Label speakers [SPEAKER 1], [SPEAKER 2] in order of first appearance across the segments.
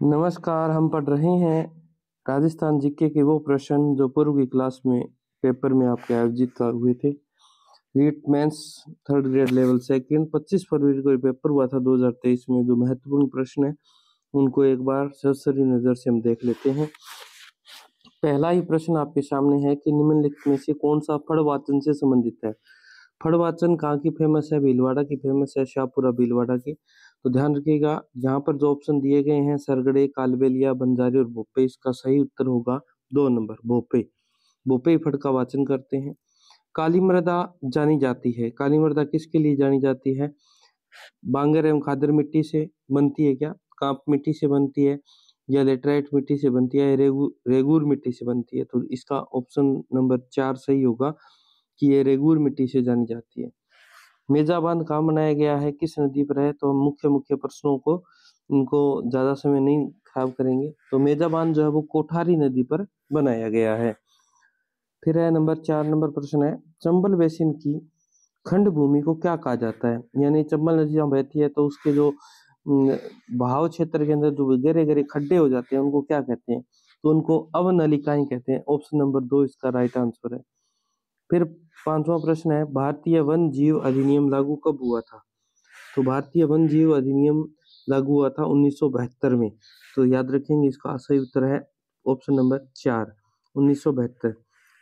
[SPEAKER 1] नमस्कार, हम पढ़ रहे हैं राजस्थान जीके के वो प्रश्न जो पूर्व की क्लास में पेपर में आपके आयोजित हुए थे। REET mains third grade level second 25 फरवरी को ये पेपर हुआ था 2023 में। जो महत्वपूर्ण प्रश्न है उनको एक बार सरसरी नज़र से हम देख लेते हैं। पहला ही प्रश्न आपके सामने है कि निम्नलिखित में से कौन सा फड़वाचन से संबंधित है। फड़वाचन कहाँ की फेमस है? भीलवाड़ा की फेमस है, शाहपुरा भीलवाड़ा की। तो ध्यान रखिएगा, यहाँ पर जो ऑप्शन दिए गए हैं सरगड़े, कालबेलिया, बंजारी और भोपे, इसका सही उत्तर होगा 2 नंबर भोपे। भोपे ही फड़ का वाचन करते हैं। काली मृदा जानी जाती है, काली मृदा किसके लिए जानी जाती है? बांगर एवं खादर मिट्टी से बनती है क्या? कांप मिट्टी से बनती है या लेटराइट मिट्टी से बनती है, रेगूर मिट्टी से बनती है? तो इसका ऑप्शन नंबर 4 सही होगा कि ये रेगूर मिट्टी से जानी जाती है। मेजा बांध कहाँ बनाया गया है, किस नदी पर है? तो हम मुख्य मुख्य प्रश्नों को उनको ज्यादा समय नहीं खराब करेंगे। तो मेजा बांध जो है वो कोठारी नदी पर बनाया गया है। फिर है नंबर 4 नंबर प्रश्न है, चंबल बेसिन की खंड भूमि को क्या कहा जाता है? यानी चंबल नदी जहाँ बहती है तो उसके जो बहाव क्षेत्र के अंदर जो गहरे गहरे खड्डे हो जाते हैं उनको क्या कहते हैं? तो उनको अवनलिकाएं कहते हैं। ऑप्शन नंबर 2 इसका राइट आंसर है। फिर पांचवा प्रश्न है, भारतीय वन जीव अधिनियम लागू कब हुआ था? तो भारतीय वन जीव अधिनियम लागू हुआ था 1972 में। तो याद रखेंगे, इसका सही उत्तर है ऑप्शन नंबर 4 1972।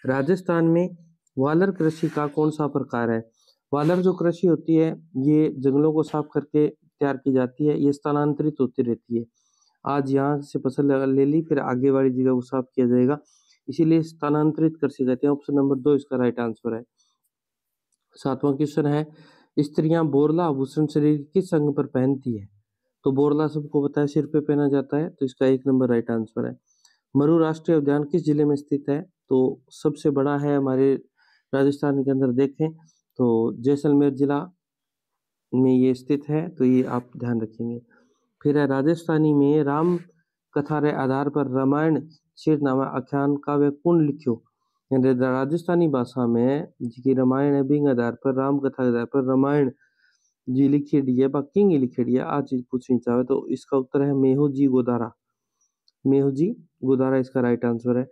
[SPEAKER 1] राजस्थान में वालर कृषि का कौन सा प्रकार है? वालर जो कृषि होती है ये जंगलों को साफ करके तैयार की जाती है, ये स्थानांतरित होती रहती है। आज यहाँ से फसल ले ली, फिर आगे वाली जगह को साफ किया जाएगा, इसीलिए स्थानांतरित कृषि कहते हैं। ऑप्शन नंबर 2 इसका राइट आंसर है। सातवां क्वेश्चन है, स्त्रियां बोरला आभूषण शरीर के किस अंग पर पहनती है? तो बोरला सबको पता है सिर पे पहना जाता है, तो इसका 1 नंबर राइट आंसर है। मरु राष्ट्रीय उद्यान किस जिले में स्थित है? तो सबसे बड़ा है हमारे राजस्थान के अंदर देखें तो जैसलमेर जिला में ये स्थित है, तो ये आप ध्यान रखेंगे। फिर है, राजस्थानी में राम कथा रे आधार पर रामायण नामा आख्यान काव्य कौन लिख्यो? यानी राजस्थानी भाषा में जी रामायण है बिंग आधार पर, राम कथा के आधार पर रामायण जी लिखेड़ी है, किंग लिखेड़ी है, आ चीज पूछनी चाहे तो इसका उत्तर है मेहू जी गोदारा। मेहू जी गोदारा इसका राइट आंसर है।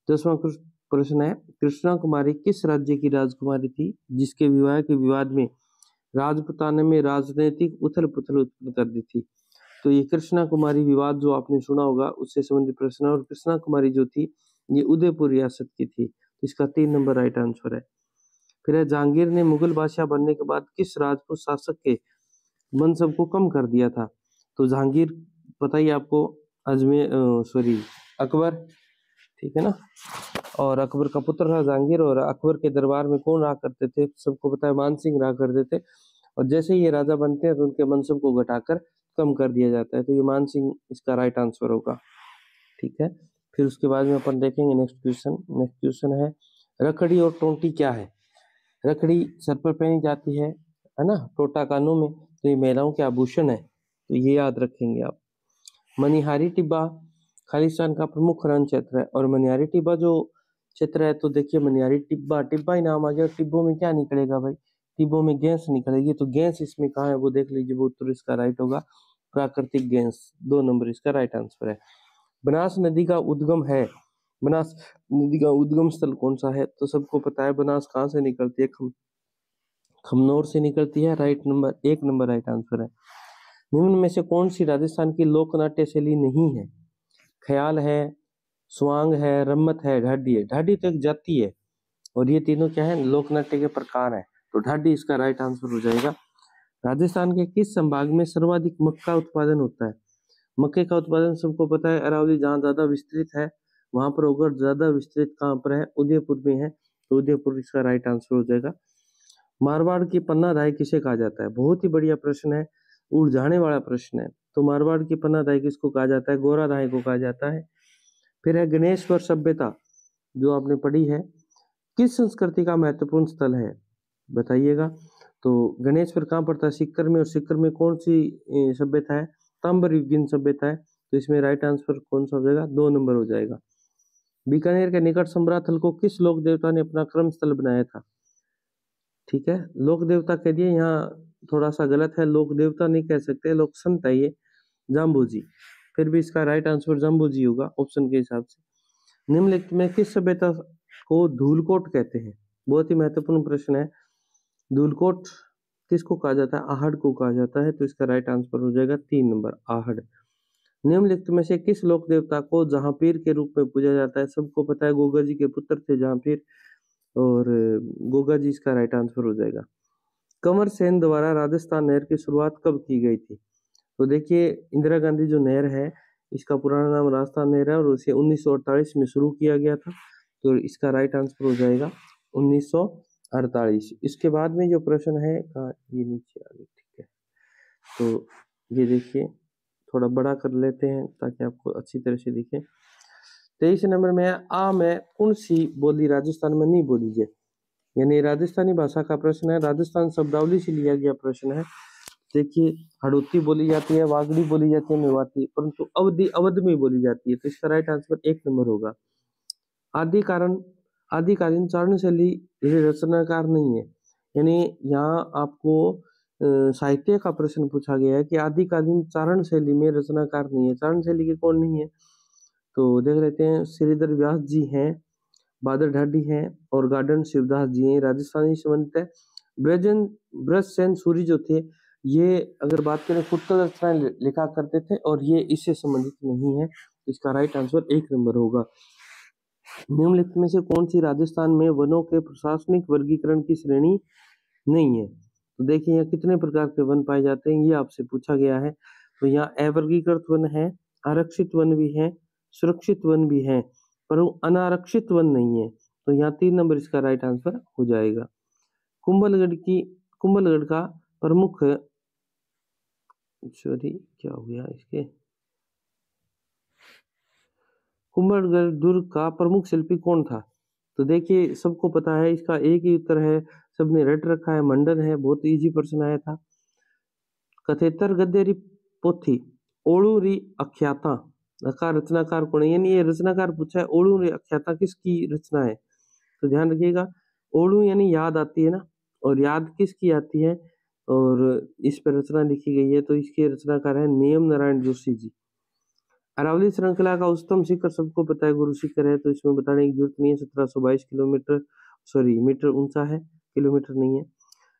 [SPEAKER 1] 10वां प्रश्न है, कृष्णा कुमारी किस राज्य की राजकुमारी थी जिसके विवाह के विवाद में राजपुताने में राजनीतिक उथल पुथल उत्पन्न कर दी थी? तो ये कृष्णा कुमारी विवाद जो आपने सुना होगा उससे संबंधित प्रश्न है, और कृष्णा कुमारी जो थी ये उदयपुर रियासत की थी, तो इसका 3 नंबर राइट आंसर है। फिर है, जहांगीर ने मुगल बादशाह बनने के बाद किस राजपूत शासक के मनसब को कम कर दिया था? तो जहांगीर पता ही आपको, अजमेर सॉरी अकबर, ठीक है ना, और अकबर का पुत्र था जहांगीर, और अकबर के दरबार में कौन रहा करते थे? सबको पता है मान सिंह रहा करते थे, और जैसे ही ये राजा बनते हैं तो उनके मनसब को घटाकर कम कर दिया जाता है, तो ये मान सिंह इसका राइट आंसर होगा। ठीक है, फिर उसके बाद में अपन देखेंगे नेक्स्ट क्वेश्चन। नेक्स्ट क्वेश्चन है, रखड़ी और टोंटी क्या है? रखड़ी सर पर पहनी जाती है ना, टोटा कानों में, तो ये महिलाओं के आभूषण है, तो ये याद रखेंगे आप। मनिहारी टिब्बा खालिस्तान का प्रमुख रण क्षेत्र है, और मनिहारी टिब्बा जो क्षेत्र है, तो देखिए मनिहारी टिब्बा, टिब्बा ही नाम आ गया, टिब्बों में क्या निकलेगा भाई? टिब्बों में गैस निकलेगी, तो गैस इसमें कहाँ है वो देख लीजिए, वो उत्तर इसका राइट होगा प्राकृतिक गैस, 2 नंबर इसका राइट आंसर है। बनास नदी का उद्गम है, बनास नदी का उद्गम स्थल कौन सा है? तो सबको पता है बनास कहाँ से निकलती है, खमनोर से निकलती है, right number 1 number right answer है। निम्न में से कौन सी राजस्थान की लोक नाट्य शैली नहीं है? ख्याल है, स्वांग है, रम्मत है, ढाडी है। ढाडी तो एक जाति है, और ये तीनों क्या है? लोक नाट्य के प्रकार है, तो ढाडी इसका राइट आंसर हो जाएगा। राजस्थान के किस संभाग में सर्वाधिक मक्का उत्पादन होता है? मक्के का उत्पादन सबको पता है अरावली जहाँ ज्यादा विस्तृत है वहां पर होगा, ज्यादा विस्तृत कहाँ पर है? उदयपुर में है, तो उदयपुर इसका राइट आंसर हो जाएगा। मारवाड़ की पन्नाधाय किसे कहा जाता है? बहुत ही बढ़िया प्रश्न है, उलझाने वाला प्रश्न है। तो मारवाड़ की पन्नाधाय किसको कहा जाता है? गोराधाय को कहा जाता है। फिर है, गणेश्वर सभ्यता जो आपने पढ़ी है किस संस्कृति का महत्वपूर्ण स्थल है? बताइएगा। तो गणेश्वर कहाँ पड़ता है? सिक्कर में, और सिक्कर में कौन सी सभ्यता है? ताम्र युगीन सभ्यता है, तो इसमें राइट आंसर कौन सा हो जाएगा? 2 नंबर हो जाएगा। बीकानेर के निकट समराथल को किस लोक देवता ने अपना कर्म स्थल बनाया था? ठीक है, लोक देवता कह दिए, यहाँ थोड़ा सा गलत है, लोक देवता नहीं कह सकते, लोक संत है ये, जाम्बू जी। फिर भी इसका राइट आंसर जम्बूजी होगा ऑप्शन के हिसाब से। निम्नलिखित में किस सभ्यता को धूलकोट कहते हैं? बहुत ही महत्वपूर्ण प्रश्न है। धूलकोट किसको कहा जाता है? आहड़ को कहा जाता है। तो इसका राइट आंसर हो जाएगा 3 नंबर आहड़। निम्नलिखित में से किस लोक देवता को जहांपीर के रूप में पूजा जाता है? सबको पता है गोगा जी के पुत्र थे जहांपीर, और गोगा जी इसका राइट आंसर हो जाएगा। कंवर सेन द्वारा राजस्थान नहर की शुरुआत कब की गई थी? तो देखिए इंदिरा गांधी जो नहर है इसका पुराना नाम राजस्थान नहर है और उसे 1948 में शुरू किया गया था। तो इसका राइट आंसर हो जाएगा 1948। इसके बाद में जो प्रश्न है ये नीचे आ गया, ठीक है। तो ये देखिए थोड़ा बड़ा कर लेते हैं ताकि आपको अच्छी तरह से दिखे। 23 नंबर में में कौन सी बोली राजस्थान में नहीं बोली जाए? यानी राजस्थानी भाषा का प्रश्न है, राजस्थान शब्दावली से लिया गया प्रश्न है। देखिए हड़ौती बोली जाती है, वागड़ी बोली जाती है, मेवाती, परंतु अवध में बोली जाती है। तो इसका राइट आंसर 1 नंबर होगा। आदिकालीन चारण शैली रचनाकार नहीं है, यानी यहाँ आपको साहित्य का प्रश्न पूछा गया है कि आदिकालीन चारण शैली में रचनाकार नहीं है। चारण शैली के कौन नहीं है? तो देख लेते हैं। श्रीधर व्यास जी हैं, बादल ढाडी हैं और गार्डन शिवदास जी हैं। राजस्थानी संबंधित है। ब्रजसेन सूरी जो थे ये अगर बात करें फुटकर रचनाएं लिखा करते थे और ये इससे संबंधित नहीं है। इसका राइट आंसर 1 नंबर होगा। निम्नलिखित में से कौन सी राजस्थान में वनों के प्रशासनिक वर्गीकरण की श्रेणी नहीं है? तो देखिए यहाँ कितने प्रकार के वन पाए जाते हैं ये आपसे पूछा गया है। तो यहाँ अवर्गीकृत वन है, आरक्षित वन भी है, सुरक्षित वन भी है, पर अनारक्षित वन नहीं है। तो यहाँ 3 नंबर इसका राइट आंसर हो जाएगा। कुंभलगढ़ का प्रमुख क्या हो गया इसके कुंभलगढ़ दुर्ग का प्रमुख शिल्पी कौन था? तो देखिए सबको पता है, इसका एक ही उत्तर है, सबने रट रखा है, मंडन है। बहुत इजी प्रश्न आया था। कथेतर गद्य पोथी ओळू री अख्याता का रचनाकार कौन है? यानी ये रचनाकार पूछा है, ओळू री अख्याता किसकी रचना है? तो ध्यान रखिएगा, ओळू यानी याद आती है ना, और याद किसकी आती है और इस पर रचना लिखी गई है। तो इसके रचनाकार है नियम नारायण जोशी जी। अरावली श्रृंखला का उच्चतम शिखर सबको पता है गुरु शिखर है, तो इसमें बताने की जरूरत नहीं है। 1722 मीटर ऊंचा है, किलोमीटर नहीं है।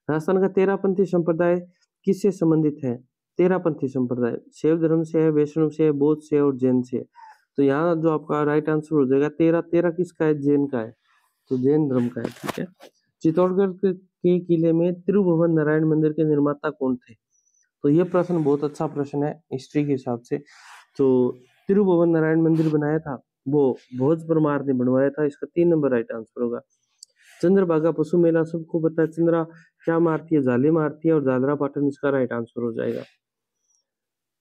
[SPEAKER 1] राजस्थान का तेरापंथी संप्रदाय किससे संबंधित है? तेरापंथी संप्रदाय शैव धर्म से है, वैष्णव से है, बौद्ध से है और जैन से है। तो यहाँ जो आपका राइट आंसर हो जाएगा तेरा किसका है? जैन का है, तो जैन धर्म का है, ठीक है। चित्तौड़गढ़ के किले में तिरुभुवन नारायण मंदिर के निर्माता कौन थे? तो ये प्रश्न बहुत अच्छा प्रश्न है हिस्ट्री के हिसाब से। तो तिरुभुवन नारायण मंदिर बनाया था वो भोज परमार ने बनवाया था। इसका 3 नंबर राइट आंसर होगा। चंद्रभागा पशु मेला सबको पता है, चंद्रा क्या मारती है? जाले मारती है, और जालरा पाटन इसका राइट आंसर हो जाएगा।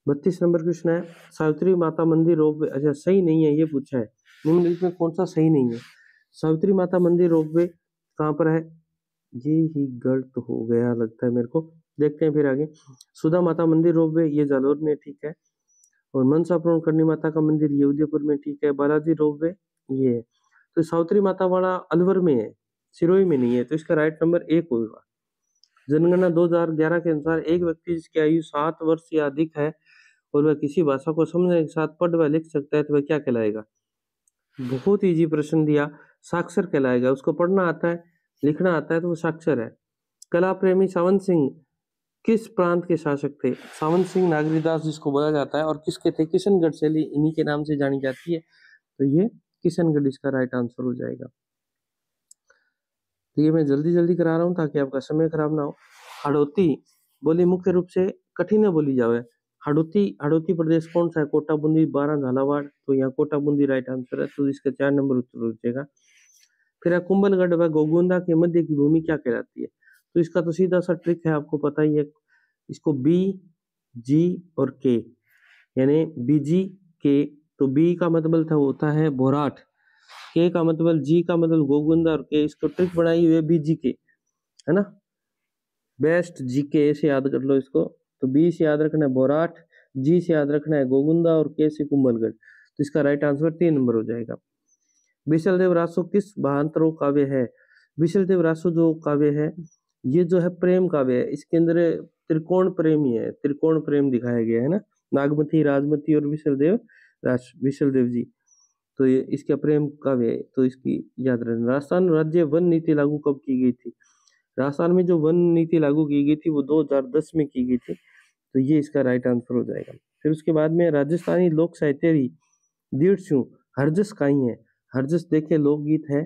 [SPEAKER 1] 32 नंबर क्वेश्चन है, सावित्री माता मंदिर रोपवे अच्छा सही नहीं है ये पूछा है। निम्नलिखित में कौन सा सही नहीं है? सावित्री माता मंदिर रोपवे कहाँ पर है? ये ही गलत हो गया लगता है मेरे को, देखते हैं फिर आगे। सुधा माता मंदिर रोपवे ये जालोर में, ठीक है। और मनसा पूर्ण करनी माता का मंदिर ये उदयपुर में, ठीक है। बालाजी रोपवे ये है। तो सावित्री माता वाला अलवर में है, सिरोही में नहीं है। तो इसका राइट नंबर 1 होगा। जनगणना 2011 के अनुसार एक व्यक्ति जिसकी आयु 7 वर्ष या अधिक है और वह किसी भाषा को समझने के साथ पढ़ व लिख सकता है तो वह क्या कहलाएगा? बहुत इजी प्रश्न दिया, साक्षर कहलाएगा। उसको पढ़ना आता है, लिखना आता है तो वो साक्षर है। कला प्रेमी सावंत सिंह किस प्रांत के शासक थे? सावंत सिंह नागरीदास जिसको बोला जाता है, और किसके थे? किशनगढ़ शैली इन्हीं के नाम से जानी जाती है। तो ये किशनगढ़ इसका राइट आंसर हो जाएगा। तो ये मैं जल्दी जल्दी करा रहा हूँ ताकि आपका समय खराब ना हो। हड़ौती बोली मुख्य रूप से कठिन बोली जावे। हड़ौती प्रदेश कौन सा है? कोटा बूंदी, बारां, झालावाड़। तो यहाँ कोटा बूंदी राइट आंसर है, तो इसका 4 नंबर उत्तर हो जाएगा। फिर कुंभलगढ़ व गोगुंदा के मध्य की भूमि क्या कहलाती है? तो इसका तो सीधा सा ट्रिक है, आपको पता ही है। इसको बी, जी और के, यानी बीजी के। तो बी का मतलब था होता है बोराट, के का मतलब, जी का मतलब गोगुंदा और के, इसको ट्रिक बनाई हुई है बीजी के, है ना। बेस्ट जी के से याद कर लो इसको। तो बी से याद रखना है बोराट, जी से याद रखना है गोगुंदा और के से कुंभलगढ़। तो इसका राइट आंसर 3 नंबर हो जाएगा। विशलदेव रासो किस भांतरो काव्य है? विशलदेव रासो जो काव्य है ये जो है प्रेम काव्य है। इसके अंदर त्रिकोण प्रेम ही है, त्रिकोण प्रेम दिखाया गया है ना। नागमती, राजमती और विशलदेव जी। तो ये इसका प्रेम काव्य है, तो इसकी याद रखना। राजस्थान राज्य वन नीति लागू कब की गई थी? राजस्थान में जो वन नीति लागू की गई थी वो 2010 में की गई थी, तो ये इसका राइट आंसर हो जाएगा। फिर उसके बाद में राजस्थानी लोक साहित्य दीर्घ हरजस काई है। हरजस देखिए लोकगीत है,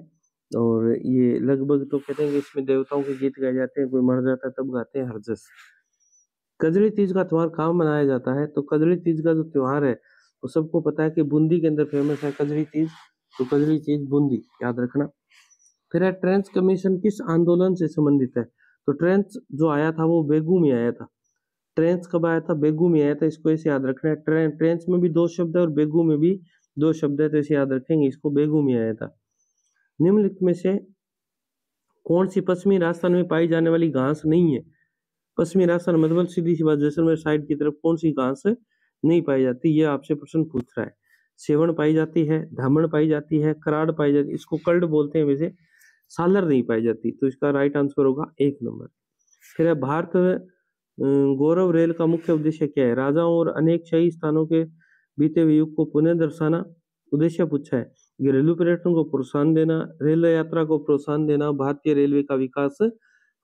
[SPEAKER 1] और ये लगभग तो कहते हैं कि इसमें देवताओं के गीत गाए जाते हैं, कोई मर जाता है तब गाते हैं हरजस। कजरी तीज का त्योहार कहाँ मनाया जाता है? तो कजरी तीज का जो त्योहार है वो सबको पता है कि बूंदी के अंदर फेमस है कजरी तीज, तो कजरी तीज बूंदी याद रखना। फिर है ट्रेंच कमीशन किस आंदोलन से संबंधित है? तो ट्रेंच जो आया था वो बेगू में आया था। ट्रेंच कब आया था? बेगू में आया था, इसको ऐसे याद रखना है। ट्रेंच में भी 2 शब्द है और बेगू में भी 2 शब्द है, तो ऐसे याद रखेंगे, इसको बेगू में आया था। निम्नलिखित में से कौन सी पश्चिमी राजस्थान में पाई जाने वाली घास नहीं है? पश्चिमी राजस्थान मतलब सीधी सी बात जैसलमेर साइड की तरफ कौन सी घास नहीं पाई जाती, ये आपसे प्रश्न पूछ रहा है। सेवण पाई जाती है, धामण पाई जाती है, कराड़ पाई जाती है, इसको कर्ड बोलते हैं वैसे, सालर नहीं पाई जाती, तो इसका राइट आंसर होगा 1 नंबर। फिर है भारत गौरव रेल का मुख्य उद्देश्य क्या है? राजाओं और अनेक शाही स्थानों के बीते हुए युग को पुनः दर्शाना उद्देश्य पूछा है। घरेलू पर्यटन को प्रोत्साहन देना, रेल यात्रा को प्रोत्साहन देना, भारतीय रेलवे का विकास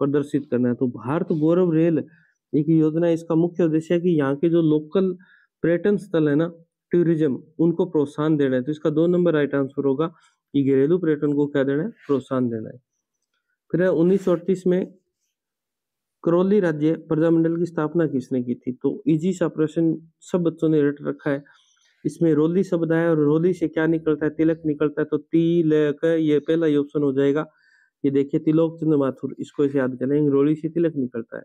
[SPEAKER 1] प्रदर्शित करना है। तो भारत गौरव रेल एक योजना है, इसका मुख्य उद्देश्य है कि यहाँ के जो लोकल पर्यटन स्थल है ना, टूरिज्म, उनको प्रोत्साहन देना है, तो इसका 2 नंबर राइट आंसर होगा कि घरेलू पर्यटन को क्या देना है? प्रोत्साहन देना है। फिर 1938 में करौली राज्य प्रजामंडल की स्थापना किसने की थी? तो इजी सा प्रश्न सब बच्चों ने रट रखा है। इसमें रोली शब्द है और रोली से क्या निकलता है? तिलक निकलता है, तो तिलक ये पहला ही ऑप्शन हो जाएगा। ये देखिए त्रिलोक चंद्र माथुर, इसको इसे याद करेंगे, रोली से तिलक निकलता है।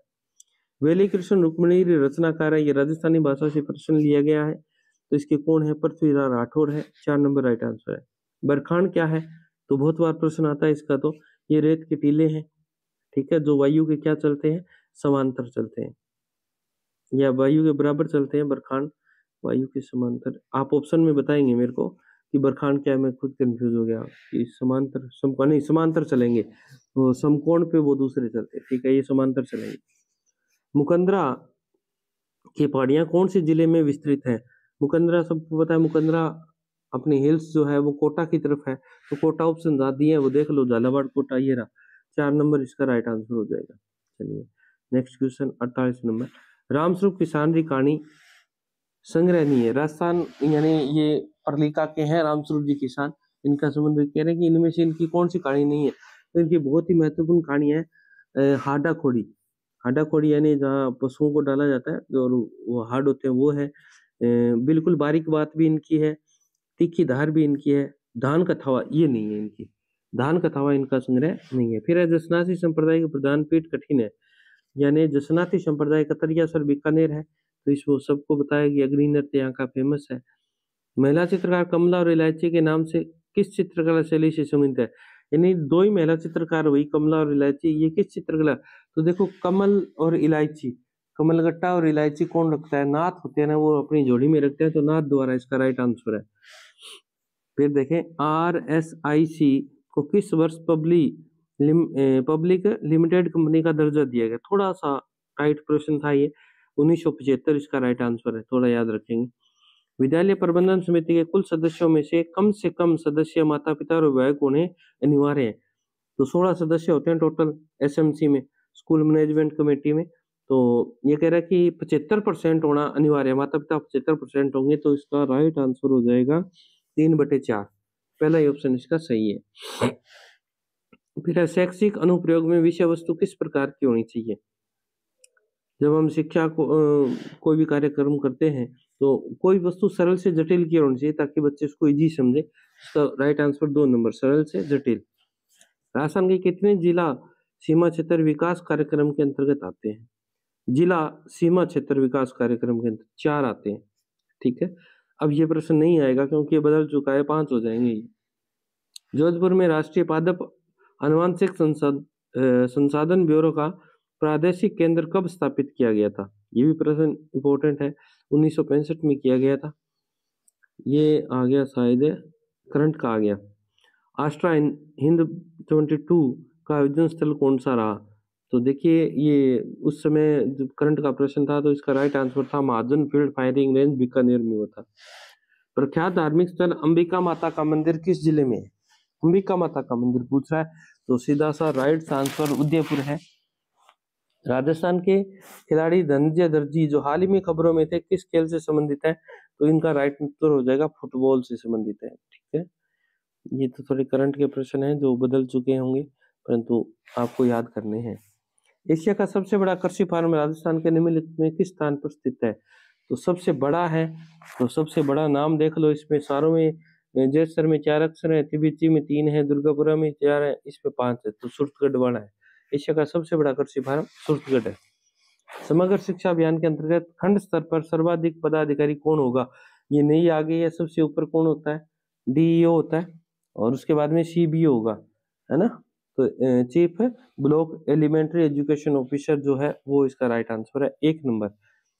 [SPEAKER 1] वेली कृष्ण रुक्मिणी रचनाकार है, ये राजस्थानी भाषा से प्रश्न लिया गया है, तो इसके कौन है? पृथ्वीराज राठौर है, 4 नंबर राइट आंसर है। बरखान क्या है? तो बहुत बार प्रश्न आता है इसका, तो ये रेत के टीले हैं, ठीक है, जो वायु के क्या चलते हैं? समांतर चलते हैं, या वायु के बराबर चलते हैं। बरखान वायु के समांतर, आप ऑप्शन में बताएंगे मेरे को कि बरखान क्या है, मैं खुद कंफ्यूज हो गया कि समांतर समकोण, नहीं समांतर चलेंगे, वो समकोण पे वो दूसरे चलते हैं, ठीक है, ये समांतर चलेंगे। मुकंदरा की पहाड़ियां कौन से जिले में विस्तृत है? मुकंदरा सबको पता है, मुकंदरा अपनी हिल्स जो है वो कोटा की तरफ है, तो कोटा ऑप्शन ज्यादा दिए हैं, वो देख लो, झालावाड़ कोटा ये रहा, 4 नंबर इसका राइट आंसर हो जाएगा। चलिए नेक्स्ट क्वेश्चन 48 नंबर, रामस्वरूप किसान की कहानी संग्रह नहीं है राजस्थान, यानी ये परलिका के हैं रामस्वरूप जी किसान, इनका संबंध कह रहे हैं कि इनमें से इनकी कौन सी कहानी नहीं है? तो इनकी बहुत ही महत्वपूर्ण कहानी है हाडा खोड़ी। हाडा खोड़ी यानी जहाँ पशुओं को डाला जाता है, जो वो हाड होते हैं वो है। बिल्कुल बारीक बात भी इनकी है, तीखी धार भी इनकी है। धान कथावा ये नहीं है इनकी, धान कथावा इनका संग्रह नहीं है। फिर है जसनासी संप्रदाय के प्रधान पीठ कठिन है, यानी जसनाती संप्रदाय कतरिया सर बीकानेर है, तो इसको सबको बताया कि अग्नि नृत्य यहाँ का फेमस है। महिला चित्रकार कमला और इलायची के नाम से किस चित्रकला शैली से संबंधित है? यानी 2 ही महिला चित्रकार हुई, कमला और इलायची, ये किस चित्रकला? तो देखो कमल और इलायची, कमलगट्टा और इलायची कौन रखता है? नाथ होते हैं ना, वो अपनी जोड़ी में रखते हैं, तो नाथ द्वारा इसका राइट आंसर है। फिर देखें RSIC को किस वर्ष पब्लिक लिमिटेड कंपनी का दर्जा दिया गया? थोड़ा सा राइट प्रश्न था ये, 1975 इसका राइट आंसर है, थोड़ा याद रखेंगे। विद्यालय प्रबंधन समिति के कुल सदस्यों में से कम सदस्य माता पिता और अभिभावक होने अनिवार्य है, तो 16 सदस्य होते हैं टोटल SMC में, स्कूल मैनेजमेंट कमेटी में। तो ये कह रहा है कि 75% होना अनिवार्य है, माता पिता 75% होंगे, तो इसका राइट आंसर हो जाएगा 3/4, पहला ही ऑप्शन इसका सही है। फिर शैक्षिक अनुप्रयोग में विषय वस्तु किस प्रकार की होनी चाहिए? जब हम शिक्षा को कोई भी कार्यक्रम करते हैं, तो कोई वस्तु सरल से जटिल की होनी चाहिए ताकि बच्चे उसको इजी समझे, इसका राइट आंसर 2 नंबर, सरल से जटिल। राजस्थान के कितने जिला सीमा क्षेत्र विकास कार्यक्रम के अंतर्गत आते हैं? जिला सीमा क्षेत्र विकास कार्यक्रम के अंतर्गत 4 आते हैं, ठीक है। अब ये प्रश्न नहीं आएगा क्योंकि ये बदल चुका है, 5 हो जाएंगे ये। जोधपुर में राष्ट्रीय पादप आनुवंशिक संसाधन ब्यूरो का प्रादेशिक केंद्र कब स्थापित किया गया था? ये भी प्रश्न इंपॉर्टेंट है, 1965 में किया गया था। ये आ गया शायद, करंट का आ गया। आस्ट्रा हिंद 22 का आयोजन स्थल कौन सा रहा? तो देखिए ये उस समय जो करंट का प्रश्न था तो इसका राइट आंसर था महाजन फील्ड फायरिंग रेंज बीकानेर में हुआ था। प्रख्यात धार्मिक स्थल अंबिका माता का मंदिर किस जिले में है? अंबिका माता का मंदिर पूछ रहा है, तो सीधा सा राइट आंसर उदयपुर है। राजस्थान के खिलाड़ी धनंजय दर्जी जो हाल ही में खबरों में थे, किस खेल से संबंधित है? तो इनका राइट उत्तर हो जाएगा फुटबॉल से संबंधित है। ठीक है, ये तो थोड़े करंट के प्रश्न हैं जो बदल चुके होंगे, परंतु आपको याद करने हैं। एशिया का सबसे बड़ा कृषि फार्म राजस्थान के निम्नलिखित में किस स्थान पर स्थित है? तो सबसे बड़ा है, तो सबसे बड़ा नाम देख लो, इसमें सारों में जैसर में 4 अक्षर है, तिब्बती में 3 है, दुर्गापुरा में 4 है, इसमें 5 है, तो सूरतगढ़ बड़ा है। एशिया का सबसे बड़ा कृषि फार्म सूरतगढ़ है। समग्र शिक्षा अभियान के अंतर्गत खंड स्तर पर सर्वाधिक पदाधिकारी कौन होगा? ये नई आ गई है। सबसे ऊपर कौन होता है? डीईओ होता है, और उसके बाद में सीबीओ होगा, है ना। तो chief block elementary education officer जो है वो इसका राइट आंसर है, 1 नंबर।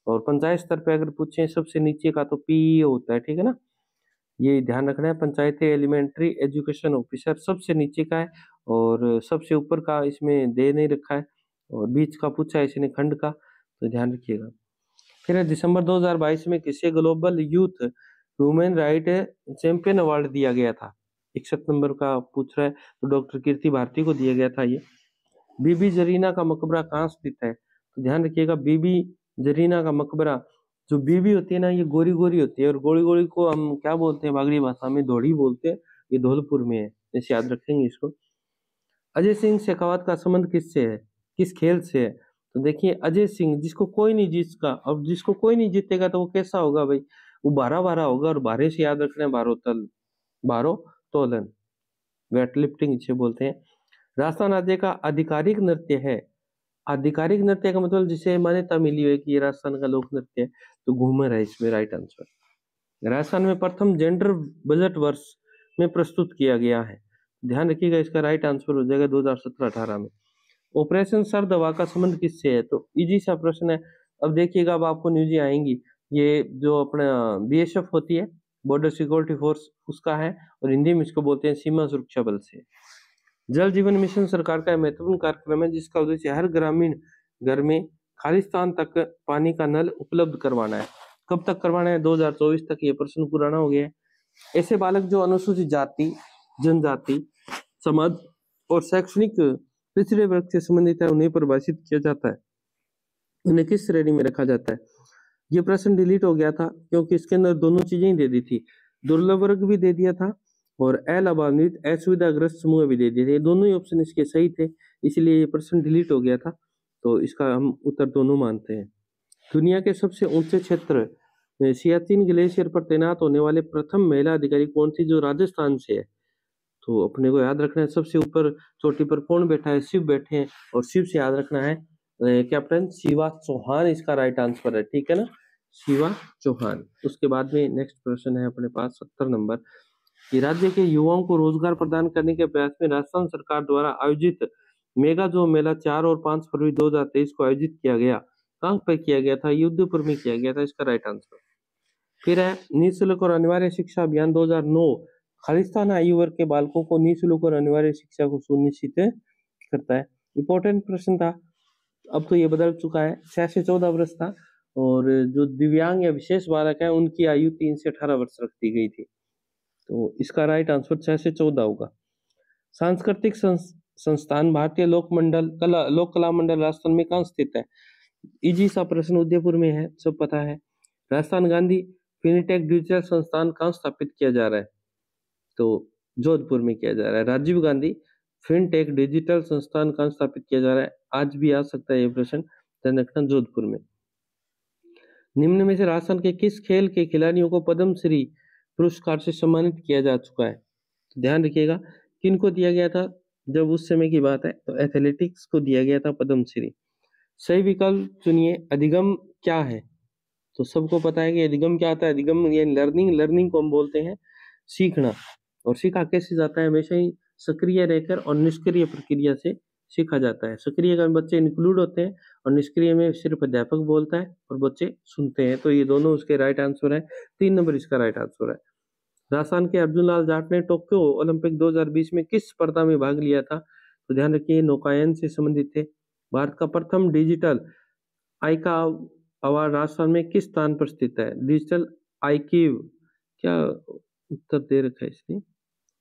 [SPEAKER 1] और पंचायत स्तर पे अगर पूछे सबसे नीचे का तो पीईओ होता है, ठीक है ना। ये ध्यान रखना है, पंचायती एलिमेंट्री एजुकेशन ऑफिसर सबसे नीचे का है, और सबसे ऊपर का इसमें दे नहीं रखा है, और बीच का पूछा है इसने खंड का, तो ध्यान रखिएगा। फिर दिसंबर 2022 में किसे global youth human right champion award दिया गया था? 61 नंबर का पूछ रहा है, तो डॉक्टर कीर्ति भारती को दिया गया था ये। बीबी जरीना का मकबरा कहाँ स्थित है? तो ध्यान रखिएगा, बीबी जरीना का मकबरा, जो बीबी होती है ना ये गोरी गोरी होती है, और गोरी गोरी को हम क्या बोलते हैं बागड़ी भाषा में? धोड़ी बोलते हैं। ये धौलपुर में है, इसे याद रखेंगे इसको। अजय सिंह शेखावत का संबंध किससे है? किस खेल से है? तो देखिए अजय सिंह, जिसको कोई नहीं जीतता, अब जिसको कोई नहीं जीतेगा तो वो कैसा होगा भाई? वो बारह बारह होगा, और बारह से याद रखना है भारोत्तोलन, वेट लिफ्टिंग इसे बोलते हैं। राजस्थान राज्य का आधिकारिक नृत्य है। आधिकारिक नृत्य का मतलब जिसे मान्यता मिली है कि ये राजस्थान का लोक नृत्य है, तो घूमर है इसमें राइट आंसर। राजस्थान में प्रथम जेंडर बजट वर्ष में प्रस्तुत किया गया है। ध्यान रखिएगा, इसका राइट आंसर हो जाएगा 2017-18 में। ऑपरेशन सर दवा का संबंध किससे है? तो इजी सा प्रश्न है। अब देखिएगा, अब आपको न्यूज़ आएंगी। ये जो अपना बीएसएफ होती है, बॉर्डर सिक्योरिटी फोर्स, उसका है, और हिंदी में इसको बोलते हैं सीमा सुरक्षा बल से। जल जीवन मिशन सरकार का महत्वपूर्ण कार्यक्रम है जिसका उद्देश्य हर ग्रामीण घर में खालिस्तान तक पानी का नल उपलब्ध करवाना है। कब तक करवाना है? 2024 तक। ये प्रश्न पुराना हो गया है। ऐसे बालक जो अनुसूचित जाति, जनजाति, समाज और शैक्षणिक पिछड़े वर्ग से संबंधित है, उन्हें परिभाषित किया जाता है, उन्हें किस श्रेणी में रखा जाता है? ये प्रश्न डिलीट हो गया था क्योंकि इसके अंदर दोनों चीजें ही दे दी थी, दुर्लभ वर्ग भी दे दिया था, और अलाभान्वित असुविधाग्रस्त समूह भी दे दिए थे। ये दोनों ही ऑप्शन इसके सही थे, इसलिए ये प्रश्न डिलीट हो गया था। तो इसका हम उत्तर दोनों मानते हैं। दुनिया के सबसे ऊंचे क्षेत्र सियाचिन ग्लेशियर पर तैनात होने वाले प्रथम महिला अधिकारी कौन थी, जो राजस्थान से है? तो अपने को याद रखना है, सबसे ऊपर चोटी पर कौन बैठा है? शिव बैठे हैं, और शिव से याद रखना है कैप्टन शिवा चौहान इसका राइट आंसर है, ठीक है ना, शिवा चौहान। उसके बाद में नेक्स्ट प्रश्न है अपने पास 70 नंबर कि राज्य के युवाओं को रोजगार प्रदान करने के प्रयास में राजस्थान सरकार द्वारा आयोजित मेगा जो मेला 4 और 5 फरवरी 2023 को आयोजित किया गया, कहाँ पर किया गया था? युद्धपुर में किया गया था, इसका राइट आंसर। फिर है निःशुल्क और अनिवार्य शिक्षा अभियान 2009 खालिस्तान आयु वर्ग के बालकों को निःशुल्क और अनिवार्य शिक्षा को सुनिश्चित करता है। इंपॉर्टेंट प्रश्न था, अब तो ये बदल चुका है। 6 से 14 वर्ष था, और जो दिव्यांग या विशेष बालक है उनकी आयु 3 से 18 वर्ष रख दी गई थी, तो इसका राइट आंसर 6 से 14 होगा। सांस्कृतिक संस्थान भारतीय लोक कला मंडल राजस्थान में कहाँ स्थित है? इजी सा प्रश्न, उदयपुर में है, सब पता है। राजस्थान गांधी फिनिटेक डिजिटल संस्थान कहाँ स्थापित किया जा रहा है? तो जोधपुर में किया जा रहा है। राजीव गांधी फिनटेक डिजिटल संस्थान कहाँ स्थापित किया जा रहा है? आज भी आ सकता है ये प्रश्न, ध्यान रखना, जोधपुर में। निम्न में से राजस्थान के किस खेल के खिलाड़ियों को पद्मश्री पुरस्कार से सम्मानित किया जा चुका है? तो ध्यान रखिएगा, किनको दिया गया था जब उस समय की बात है, तो एथलेटिक्स को दिया गया था पद्मश्री। सही विकल्प चुनिए। अधिगम क्या है? तो सबको पता है कि अधिगम क्या होता है। अधिगम ये लर्निंग को हम बोलते हैं सीखना, और सीखा कैसे जाता है? हमेशा ही सक्रिय रहकर और निष्क्रिय प्रक्रिया से सीखा जाता है। सक्रिय में बच्चे इंक्लूड होते हैं, और निष्क्रिय में सिर्फ अध्यापक बोलता है और बच्चे सुनते हैं, तो ये दोनों उसके राइट आंसर है। 3 नंबर इसका राइट आंसर है। राजस्थान के अर्जुन लाल जाट ने टोक्यो ओलंपिक 2020 में किस स्पर्धा में भाग लिया था? तो ध्यान रखिए, नौकायन से संबंधित थे। भारत का प्रथम डिजिटल आई का अवार्ड राजस्थान में किस स्थान पर स्थित है? डिजिटल आईकीव, क्या उत्तर दे रखा है इसने?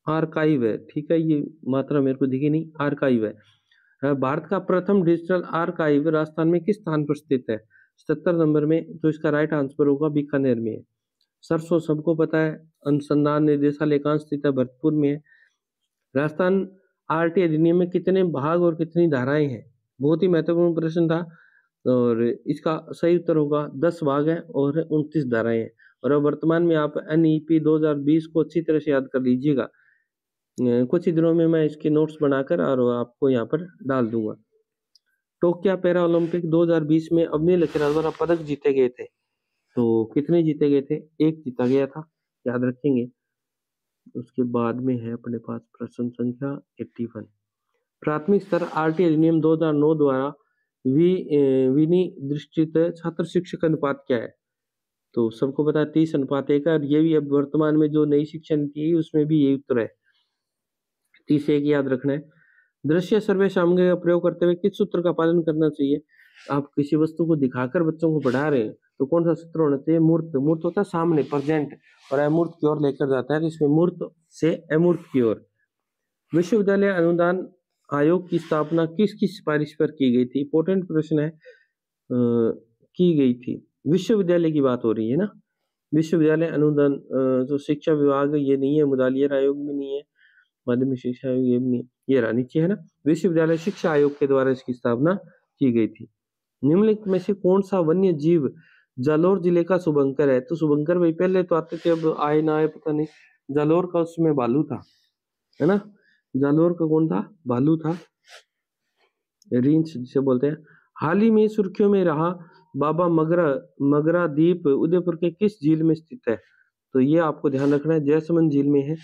[SPEAKER 1] आर्काइव है, ठीक है, ये मात्रा मेरे को दिखी नहीं, आर्काइव है। भारत का प्रथम डिजिटल आर्काइव राजस्थान में किस स्थान पर स्थित है? 77 नंबर में, तो इसका राइट आंसर होगा बीकानेर में है। सरसों सबको पता है, अनुसंधान निदेशालय कहाँ स्थित है? भरतपुर में है। राजस्थान आरटी अधिनियम में कितने भाग और कितनी धाराएं हैं? बहुत ही महत्वपूर्ण प्रश्न था, और इसका सही उत्तर होगा 10 भाग हैं और 29 धाराएं हैं। और अब वर्तमान में आप NEP 2020 को अच्छी तरह से याद कर लीजिएगा। कुछ ही दिनों में मैं इसके नोट्स बनाकर और आपको यहाँ पर डाल दूंगा। टोक्यो पैरा ओलंपिक 2020 में अवनी लखेरा द्वारा पदक जीते गए थे, तो कितने जीते गए थे? एक जीता गया था, याद रखेंगे। उसके बाद में है अपने पास प्रश्न संख्या 81। प्राथमिक स्तर आरटी अधिनियम 2009 द्वारा विनिर्दिष्ट छात्र शिक्षक अनुपात क्या है? तो सबको पता है 30:1 है, और ये भी अब वर्तमान में जो नई शिक्षा नीति है उसमें भी यही उत्तर है, 30:1 याद रखना है। दृश्य सर्वे सामग्री का प्रयोग करते हुए किस सूत्र का पालन करना चाहिए? आप किसी वस्तु को दिखाकर बच्चों को पढ़ा रहे हैं तो कौन सा सूत्र होना चाहिए? मूर्त। मूर्त होता है सामने, प्रेजेंट, और अमूर्त की ओर लेकर जाता है, तो इसमें मूर्त से अमूर्त की ओर। विश्वविद्यालय अनुदान आयोग की स्थापना किसकी सिफारिश पर की गई थी? इंपॉर्टेंट प्रश्न है, की गई थी। विश्वविद्यालय की बात हो रही है ना, विश्वविद्यालय अनुदान जो शिक्षा विभाग ये नहीं है, मुदालियर आयोग भी नहीं है, माध्यमिक शिक्षा आयोग ये भी नहीं है, ये रहा नीचे है ना, विश्वविद्यालय शिक्षा आयोग के द्वारा इसकी स्थापना की गई थी। निम्नलिखित में से कौन सा वन्य जीव जालोर जिले का शुभंकर है? तो शुभंकर भाई पहले तो आते थे, अब आए ना आए पता नहीं। जालोर का उसमें भालू था, है ना, जालोर का कौन था? भालू था, रींछ जिसे बोलते हैं। हाल ही में सुर्खियों में रहा बाबा मगरा द्वीप उदयपुर के किस झील में स्थित है? तो ये आपको ध्यान रखना है, जैसमंद झील में है।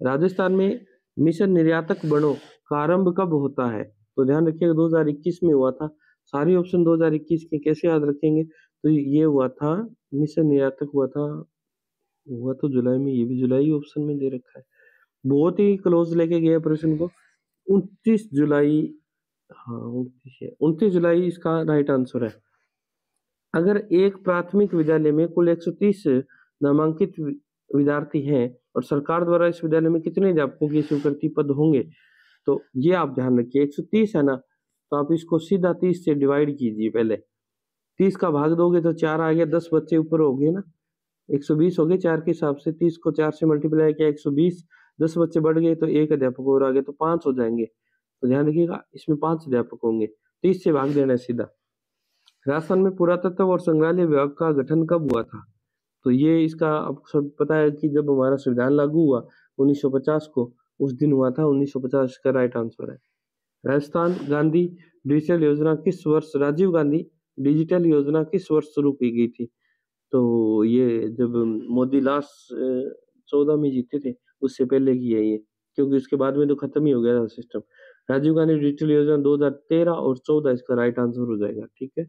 [SPEAKER 1] राजस्थान में मिशन निर्यातक बनो का आरंभ कब होता है? तो ध्यान रखिएगा 2021 में हुआ था। सारी ऑप्शन 2021 के कैसे याद रखेंगे? तो ये हुआ था, मिशन निर्यातक हुआ तो जुलाई में, ये भी जुलाई ऑप्शन में दे रखा है, बहुत ही क्लोज लेके गए प्रश्न को। 29 जुलाई, हाँ 29 है, 29 जुलाई इसका राइट आंसर है। अगर एक प्राथमिक विद्यालय में कुल 130 नामांकित विद्यार्थी हैं और सरकार द्वारा इस विद्यालय में कितने अध्यापकों की स्वीकृति पद होंगे? तो ये आप ध्यान रखिए, 130 है ना, तो आप इसको सीधा 30 से डिवाइड कीजिए। पहले 30 का भाग दोगे तो 4 आ गया, 10 बच्चे ऊपर हो गए ना, 120 हो गए 4 के हिसाब से। 30 को 4 से मल्टीप्लाई किया 120, 10 बच्चे बढ़ गए तो एक अध्यापक और आ गए, तो 5 हो जाएंगे। तो ध्यान रखिएगा इसमें 5 अध्यापक होंगे, 30 से भाग देना है सीधा। राजस्थान में पुरातत्व और संग्रहालय विभाग का गठन कब हुआ था? तो ये इसका आपको सब पता है कि जब हमारा संविधान लागू हुआ 1950 को, उस दिन हुआ था, 1950 का राइट आंसर है। राजस्थान गांधी डिजिटल योजना किस वर्ष, राजीव गांधी डिजिटल योजना किस वर्ष शुरू की गई थी? तो ये जब मोदी लास्ट 14 में जीते थे उससे पहले की है ये, क्योंकि उसके बाद में तो खत्म ही हो गया था सिस्टम। राजीव गांधी डिजिटल योजना 2013 और 14 इसका राइट आंसर हो जाएगा, ठीक है।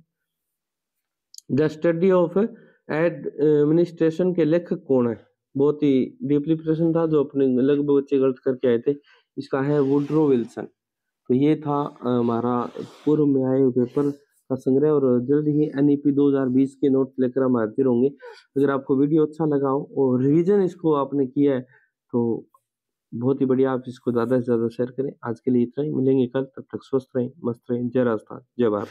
[SPEAKER 1] द स्टडी ऑफ एडमिनिस्ट्रेशन के लेखक कौन है? बहुत ही डीपली प्रश्न था जो अपने लगभग बच्चे गलत करके आए थे। इसका है वुड्रो विल्सन। तो ये था हमारा पूर्व में आए हुए पेपर का संग्रह, और जल्द ही NEP 2020 के नोट्स लेकर हम हाजिर होंगे। अगर आपको वीडियो अच्छा लगा हो और रिवीजन इसको आपने किया है तो बहुत ही बढ़िया, आप इसको ज़्यादा से ज़्यादा शेयर करें। आज के लिए इतना ही, मिलेंगे कल, तब तक स्वस्थ रहें, मस्त रहें। जय राजस्थान, जय भारत।